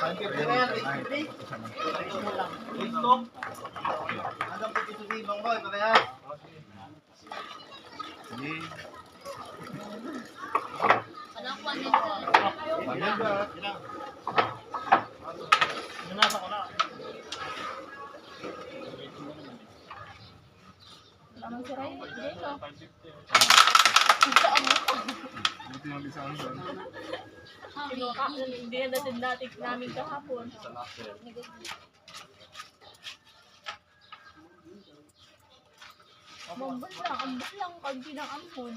Anong siray? Hindi na natin namin kahapon. Mambal lang, ambal lang, pagdi ng ampon.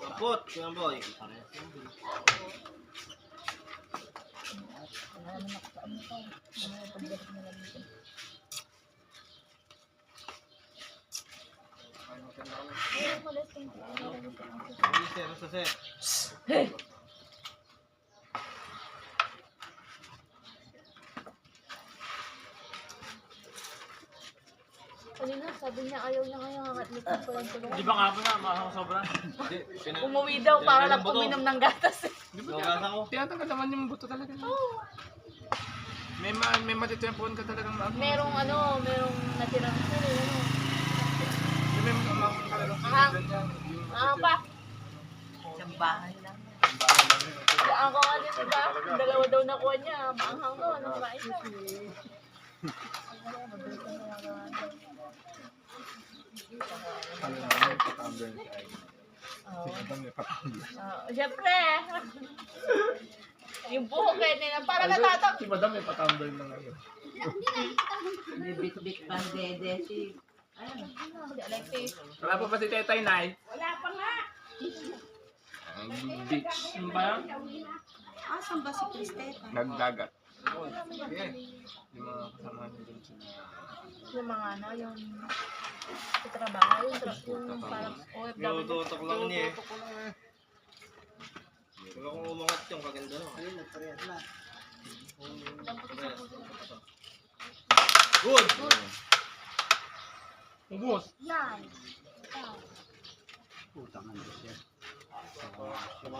Kapot, yan boy. Kanina, sabi niya ayaw niya ngayon hangatlit ng pulang tulong. Di ba nga po na, makakasobra? Umuwi daw para lang uminom ng gatas. Tinatanggal naman yung buto talaga. May matitempuan ka talagang maagos. Merong natirang sili, ano. May talagang Ahang pa. Isang bahay lang. Saan ko nga din, diba? Dalawa daw nakuha niya. Maanghang daw, anong kumain siya. Siyempre. Yung buhok nila, para natatak. Si Madam may patumble na ngayon. May bit-bit pang dede si... Ano? Si Alexis. Wala pa ba si Tetay Nay? Wala pa nga. Ang beach. Ano ba yan? Asan ba si Cristeta? Nagdagat. Yung mga kasama niyo dun siya. Yung mga ano, yung sa trabaho, yung parang OFW. Tutok lang niya eh. Huwag akong umangat yung kaganda no. Ayun, nagparehas na. Good! Ubus! Yan. Putang ang siya.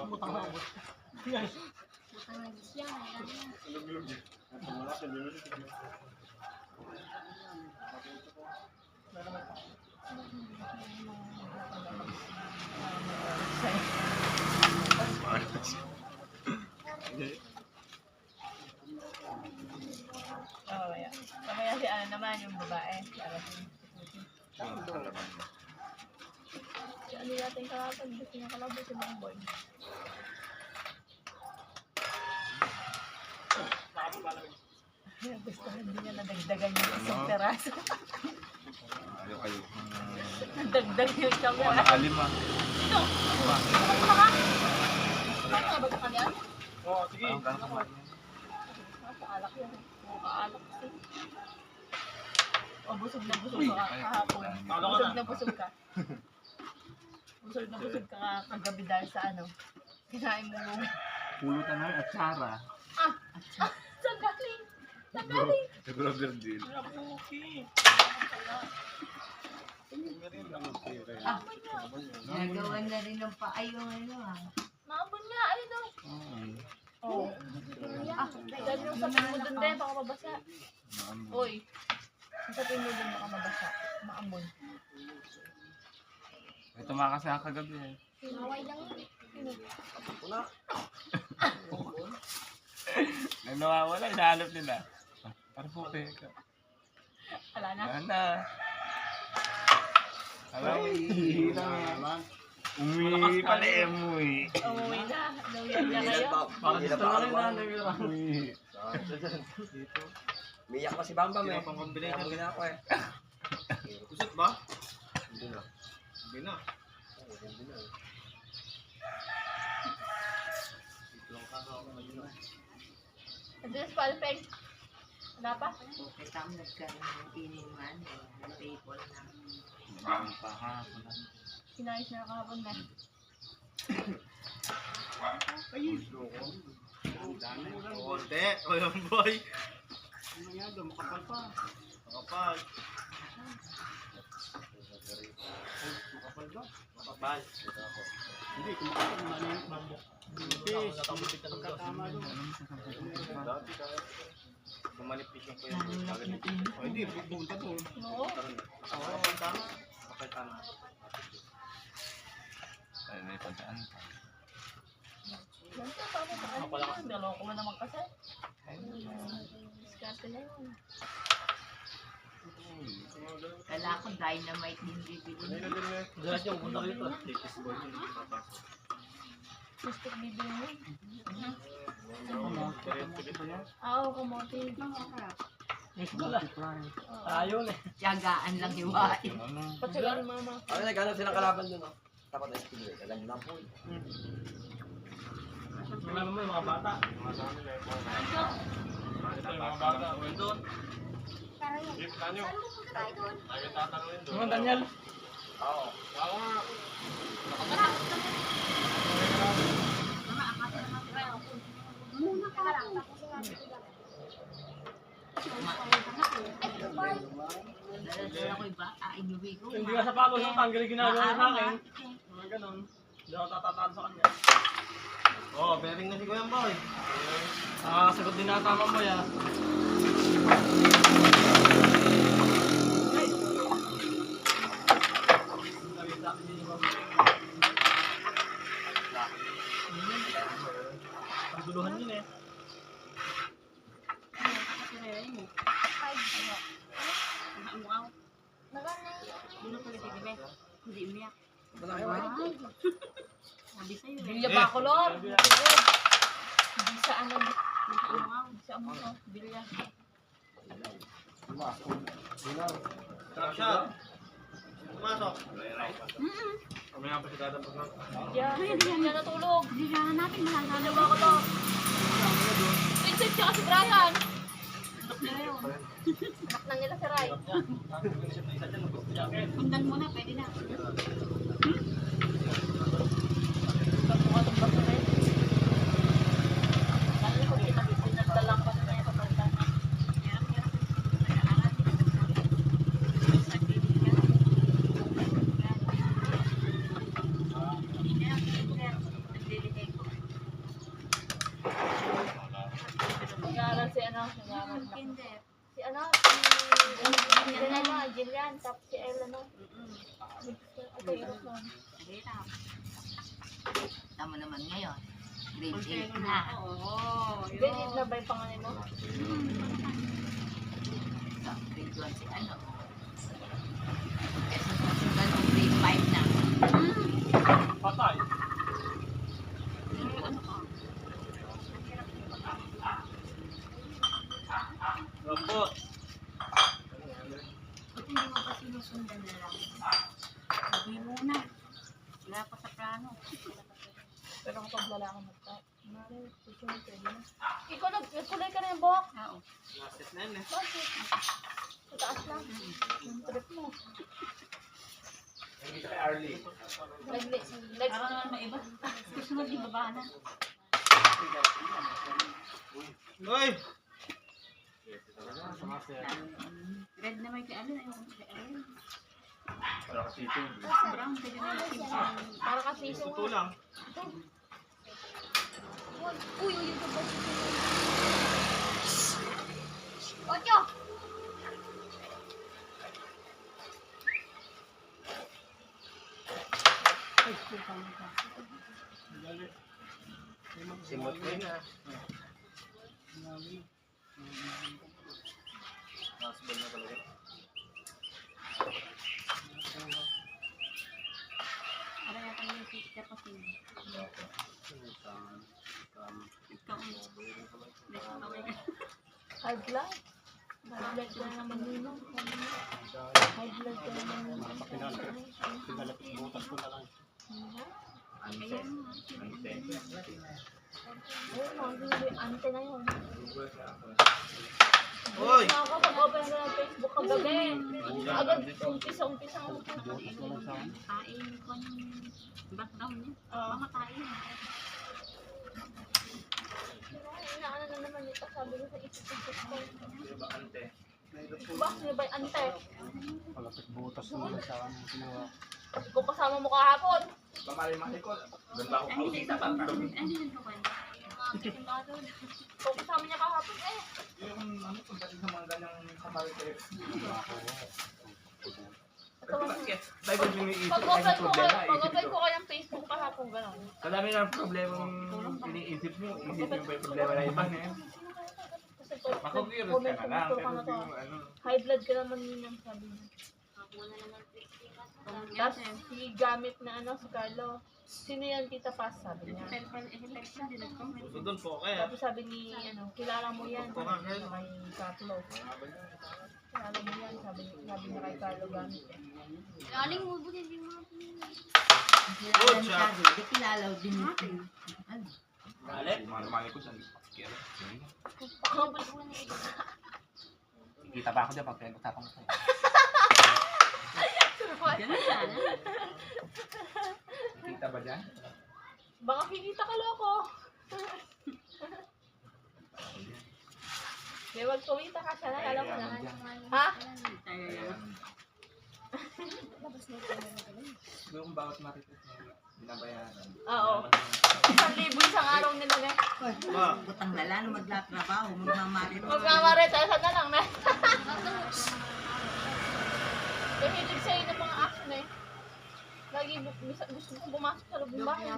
Butang na ubus. Butang na siya. Mamaya si ano naman yung babae. Si ano natin kakapag gusto niya kalabot si Mang Boy. Gusto hindi niya nadagdagan yung isang peraso. Ayaw. Nadagdag yung isang peraso. Nakalima. Ito! Ano ka ka? Ano ka ba ka niyan? Oo, sige. Kaalak yan. Kaalak kasi. O, busog na busog ka kahapon. Busog na busog ka. Busog na busog ka kagabi dahil sa ano. Kinain mo yung... Pulutan ng atsara. Saan galing? Saan galing? Nag-rubber deal. Nagawa na rin ng paayong ano ah. Maambon nga, ayun o. Oo. Dahil yung sapin mo dun din, baka mabasa. Uy. Yung sapin mo dun, baka mabasa. Maambon. May tumakas na kagabi eh. Sinaway lang yun. Nang nawawala, hinahanap nila. Parang po kayo. Wala na. Wala na. Alam, umuwi pala eh, umuwi. Umuwi na. Nawiyan niya kayo. Bakit gusto na rin na umuwi? Miyak pa si Bambam eh. Pang-combination. Ang gina ako eh. Kusot ba? Hindi na. Hindi na. Address palpeg. Wala pa? Okay, tama nagkaroon ng iniman. Ang table na. Sinayos na kahapon na. Konti. O yung boy. Ano yan doon? Makapal pa. Makapal. Makapal Mapapal. Hindi, kumakain na ano yung mambo. Pagkatama doon. Bumanipis yung kuya. O hindi, pupunta doon. Oo. Okay, tama. Ay, may pagkaan. Yan po, paano sa kanila? Naloko mo naman kasi. Diskarte na yun. Kala ko dynamite din bibili. Diyan yung punta kayo to. Latest boy yung papasok. Gusto ko bibili mo. Ah, Oo, kamote. Ayaw na. Tiyagaan lang hiwain. Ano? Patsagaan ni mama. Ano naghanap silang kalaban doon, no? Tapat na speedway. Kaganda lang po. Alam mo yung mga bata. ito yung mga bata. Uwi doon. Mga Daniel. Oo. Dala ko iba, inuwi ko. Hindi ka sapatos ng tanggal yung ginagawa sa akin. Mga ganun. Hindi ako tatatalo sa kanya. Oh, bearing na si Kuya Boy. Sagot din na tama mo yan. Ang duluhan yun eh. Hindi umiyak. Sabi sa'yo eh. Bilya ba ako, Lord? Hindi sa ano. Hindi sa ano. Bilya. Trap shot. Pumasok. Kami nga pa si Dada pag Hindi yan natulog. Hindi siya natin Bilya malasala. ba ako, Lord? Vincent siya kasi Brian. Anak na nila si Rai. Pundan mo na, pwede na. Nag-aaral si ano, nag-aaral na. Hindi. Si ano, si Jillian, tapos si El, ano. Okay, Rosman. Tama naman ngayon. Grade 8 na. Ganit na ba yung pangalan mo? So, grade 1 si ano. Eh, susundan ng grade 5 na. Patay. Robot. Buti hindi mo pa sinusundan na lang. Sabi mo na. Wala pa sa plano. Pero kapag lalaki magka, mali, susunod pwede na. Ikaw nagkulay ka na yung buhok. Oo. Nasit na yun eh. Bakit? Sa taas lang. Yung trip mo. Hindi siya kay Arlie. Para naman maiba. Susunod yung baba na. Uy! Red na may kay ano. Ayoko kay Aaron. Para kasi ito. Brown, pwede na yung season. Para kasi isang Ito lang. Uy, ito ba? Ocho! Simot ko yun, ah. Nasbal na talaga. Para yata yung picture kasi. Ikaw ang High blood? High blood ka naman yun. High blood ka naman yun. Butas ko na lang. Ayan. Oo, hindi. Ante na yun. Uy! Ako, pag-open ko ng Facebook kagabi. Agad, umpisa. Kain ko ng background niya. Oo. Mga kain. Inaano na naman ito, sabi ko sa isip-isip ko. Diba ante? Ba, sino ba yung ante? Palapit butas naman sa ano. Kung kasama mo kahapon. Pamali-mali ko. Doon ba ako Ano din pausita pa? din ko kwento? Kung kasama niya kahapon eh. Yung ano, pagdating sa mga ganyang kapalites. Dapat yung iniisip Pag-open ko ko problema. pag-open ko kayang Facebook kahapon, gano'n. Kadami ng problemang iniisip mo. Isipin mo yung problema na iba. Kasi Makuvirus comment ka na lang. ko Pero na to. yung ano. High blood ka naman yun yung sabi niya. Tapos si gamit na ano, si Carlo. Sino yan, Tita Paz? Sabi niya. So doon po kaya. Tapos sabi ni, ano, kilala mo yan. Sabi niya kay Carlo. Kilala mo yan, sabi niya kay Carlo gamit eh. Galing mo, buti hindi mo. Kilala ni Carlo. Di kilala din natin. Ano? Mali ko dyan. Pakabalik. Kita ba ako dyan pag pinag-usapan ko sa'yo? Ganun sana. Kita ba dyan? Baka kikita ka loko. May wag kumita ka siya na, alam mo na. Ha? Tayo yan. Yung bawat marites na binabayaran. Oo. 1,000 isang araw nila na. Butang lala na maglatrabaho, magmamarit. Magmamaret, isa na lang na. Mahilig sa'yo ng mga action eh. Lagi gusto kong pumasok sa loob ng bahay.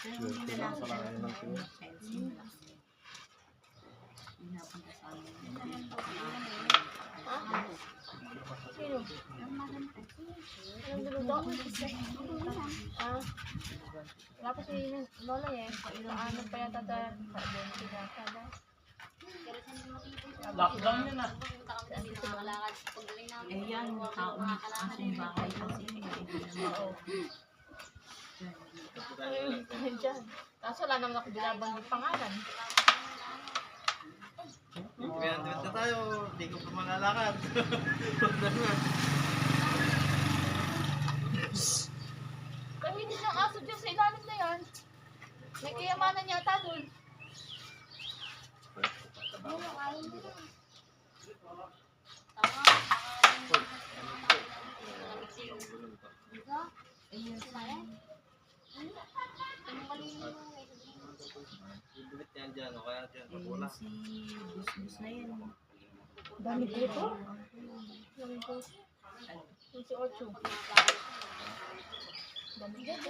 Pero hindi na lang siya fencing lang. Pinapunta sa amin. Sino? Anong niluto? Ah. Wala pa si Lola eh. Paano pa yata tayo? Sabihin ko yata ba? Lockdown yun na. Eh yan, tao na asong bahay kasi hindi naman. Ayun, dyan. Kaso wala naman ako binabanggit pangalan. Pinatibit na tayo. Hindi ko pa malalakad. Kaya hindi siyang aso dyan sa ilalim na yan. May kayamanan yata doon. Bibilit yan dyan. O kaya dyan. Pagula. Si Bus na yan. Dami dito. Dami ko. Yung si Ocho. Dami dito.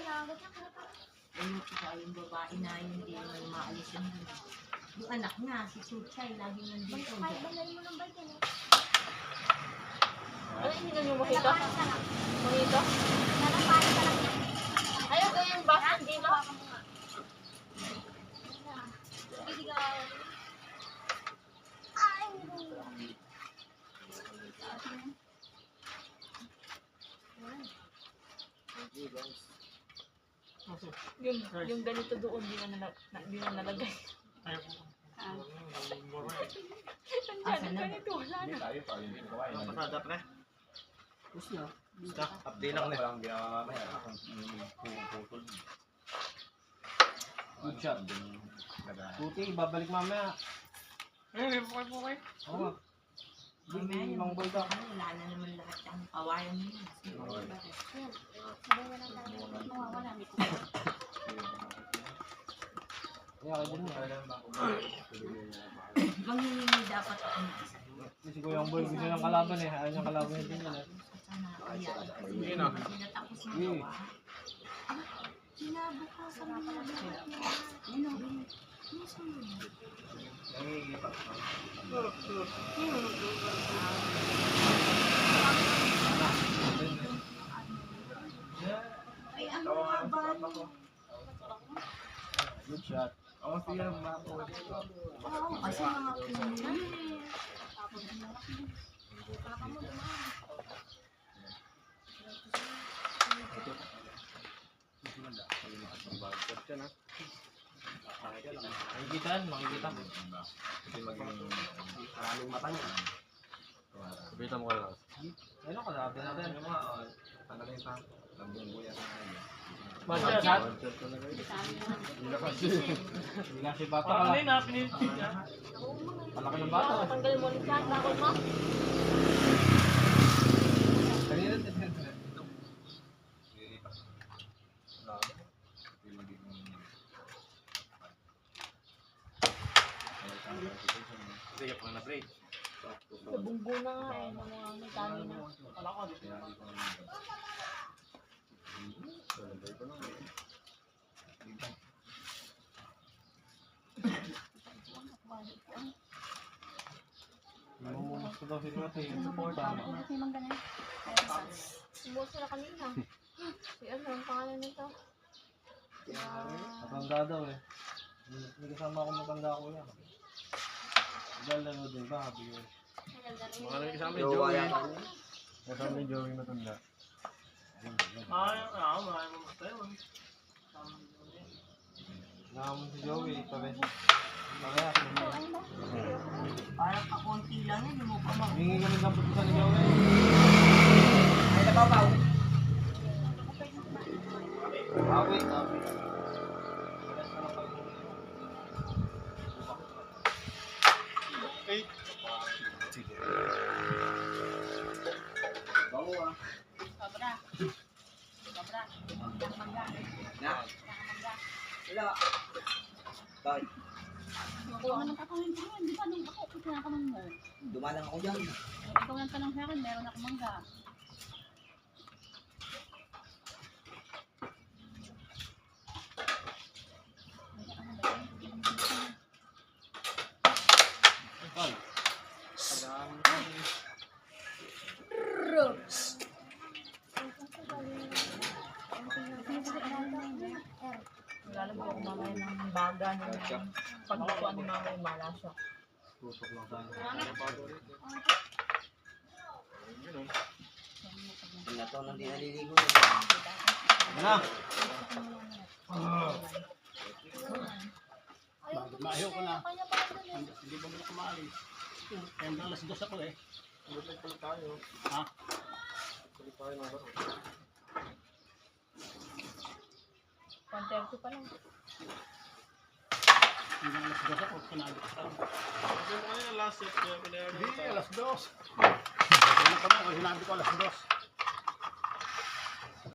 Ayun ko yung babae na yun, hindi naman maalis yun. Yung anak niya, si Chuchay, lagi nandito. Ano yung yung mojito? Mojito? Ayaw ko yung basang dito. Yung ganito doon, di na nalagay. Ayaw ko. Nandiyan, ganito, wala Hindi na. tayo pa. Hindi ko kaya. Pasada pre. Gusto. Basta. Update lang na. Walang ginawa mamaya. Akong puputol. Good job. Buti, babalik mamaya. Bukay. Oo. Mamaya yung mga boy ka, wala na naman lahat yung kawayan niya. Kaya ka din. Manghihingi dapat ako ng isa. Si Kuya Boy gusto ng kalaban eh. Ayaw niyang kalaban din yun eh. Sana kaya. Hindi na. Pinatapos ng Sige. gawa. Kinabukasan mo na lahat niya. Yun o. Nangingipa. Ay, ano nga ba? Good shot. Ako siya mako. Oo, kasi mga pinili. Makikita yan, makikita. Kasi maraming mata niya. Sabitan mo ka lang. Ayun, kalabin natin. Ano nga, tanggalin pa. Lambong buya sa kanya. Budget shot. Hindi kasi. Hindi kasi bata ka Parang lang. kanina, pinilit niya. Malaki ng bata. Tanggal mo rin siya, bakit mo? Kanina din. Sige, pang na-break. Sa bunggo na nga eh, ng mga may dami na. Namumunas ko daw si Kuya Ting. Kasi mang ganun. Sumuot sila kanina. Si ano, ang pangalan nito? Matanda daw eh. May kasama akong matanda ko yan. Dahil din ba? Habi yun. Mga nang isama yung Jowa Joey. yata. Kasama ni Joey matanda. Mga mamatay yun. Nakamon si Joey. Pares. Parehas. Parang kakunti lang yun, hindi mo pa mag... Hingi kami ng putusan ni Joey. Ay, nababaw. Awi. Sobra. Sobra. Mangga. Na? Wala. Bakit? Nakuha ka ng kakawin ko yun. Di ba nung ako, tinatanong mo? Dumalang ako dyan. Ikaw lang tanong sa akin, meron ako mangga. Lalagyan ko mamaya ng baga ng paglutuan ni mama yung malasya. Tutok lang tayo. Yung na to, nang di naliligo. Ano? Ayaw Ayaw ko na. kanya pa rin eh. Hindi ba mo na kumalis? Kaya alas 2 ako eh. Balik pala tayo. Ha? Balik tayo na baro. 1:30 pa lang. Hindi alas 2 ako. Kinalit ka. Kasi mo kanina last set, kaya pinayaran Hindi, tayo. alas 2. Kaya na kami, sinabi ko alas 2.